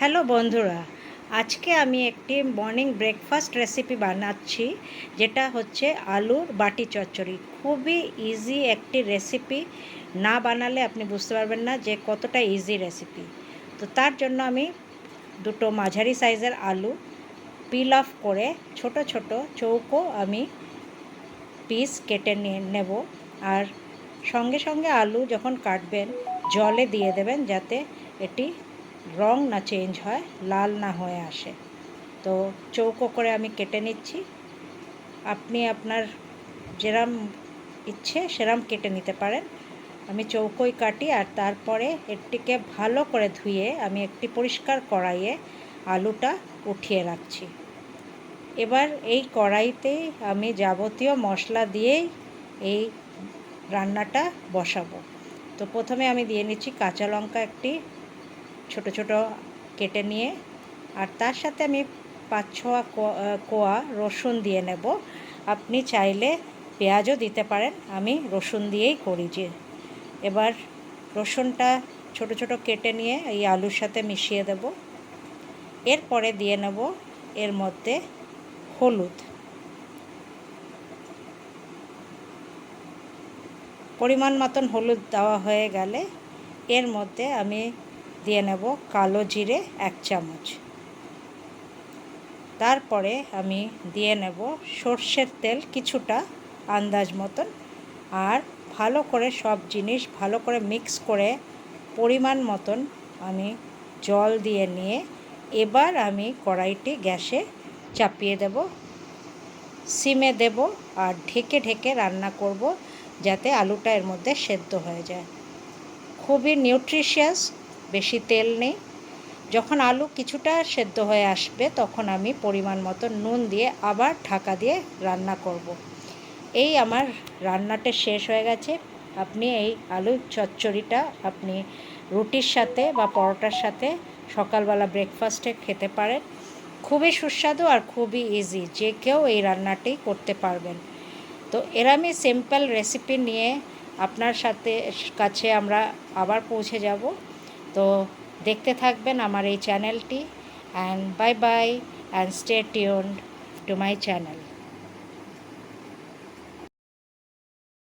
Hello বন্ধুরা, আজকে আমি একটি মর্নিং ব্রেকফাস্ট রেসিপি বানাচ্ছি, যেটা হচ্ছে আলুর বাটি চচ্চড়ি। খুবই ইজি একটি রেসিপি, না বানালে আপনি বুঝতে পারবেন না যে কতটা ইজি রেসিপি। তো তার জন্য আমি দুটো মাঝারি সাইজের আলু পিল অফ করে ছোট ছোট চৌকো আমি পিস কেটে নিয়ে নেব। আর সঙ্গে সঙ্গে আলু যখন কাটবেন জলে দিয়ে দেবেন, যাতে এটি রং না চেঞ্জ হয়, লাল না হয়ে আসে। তো চৌকো করে আমি কেটে নিচ্ছি। আপনি আপনার যেরম ইচ্ছে সেরম কেটে নিতে পারেন। আমি চৌকোই কাটি আর তারপরে এটিকে ভালো করে ধুয়ে আমি একটি পরিষ্কার কড়াইয়ে আলুটা উঠিয়ে রাখছি। এবার এই কড়াইতেই আমি যাবতীয় মশলা দিয়েই এই রান্নাটা বসাবো। তো প্রথমে আমি দিয়ে নিচ্ছি কাঁচা লঙ্কা একটি ছোট ছোট কেটে নিয়ে, আর তার সাথে আমি 5-6 কোয়া রসুন দিয়ে নেব। আপনি চাইলে পেঁয়াজও দিতে পারেন, আমি রসুন দিয়েই করি। যে এবার রসুনটা ছোট ছোট কেটে নিয়ে এই আলুর সাথে মিশিয়ে দেব। এরপরে দিয়ে নেব এর মধ্যে হলুদ, পরিমাণ মতন হলুদ দেওয়া হয়ে গেলে এর মধ্যে আমি দিয়ে নেব কালো জিরে 1 চামচ। তারপরে আমি দিয়ে নেব সর্ষের তেল কিছুটা আন্দাজ মতন, আর ভালো করে সব জিনিস ভালো করে মিক্স করে পরিমাণ মতন আমি জল দিয়ে নিয়ে এবার আমি কড়াইটি গ্যাসে চাপিয়ে দেব, সিমে দেব আর ঢেকে ঢেকে রান্না করব, যাতে আলুটা এর মধ্যে সেদ্ধ হয়ে যায়। খুবই নিউট্রিশিয়াস, বেশি তেল নেই। যখন আলু কিছুটা সেদ্ধ হয়ে আসবে তখন আমি পরিমাণ মতো নুন দিয়ে আবার ঢাকা দিয়ে রান্না করব। এই আমার রান্নাটা শেষ হয়ে গেছে। আপনি এই আলুর চচ্চড়িটা আপনি রুটির সাথে বা পরোটার সাথে সকালবেলা ব্রেকফাস্টে খেতে পারেন। খুবই সুস্বাদু আর খুবই ইজি, যে কেউ এই রান্নাটি করতে পারবেন। তো এরমই সিম্পল রেসিপি নিয়ে আপনার কাছে আমরা আবার পৌঁছে যাব। তো দেখতে থাকবেন আমার এই চ্যানেলটি, and bye bye and stay tuned to my channel.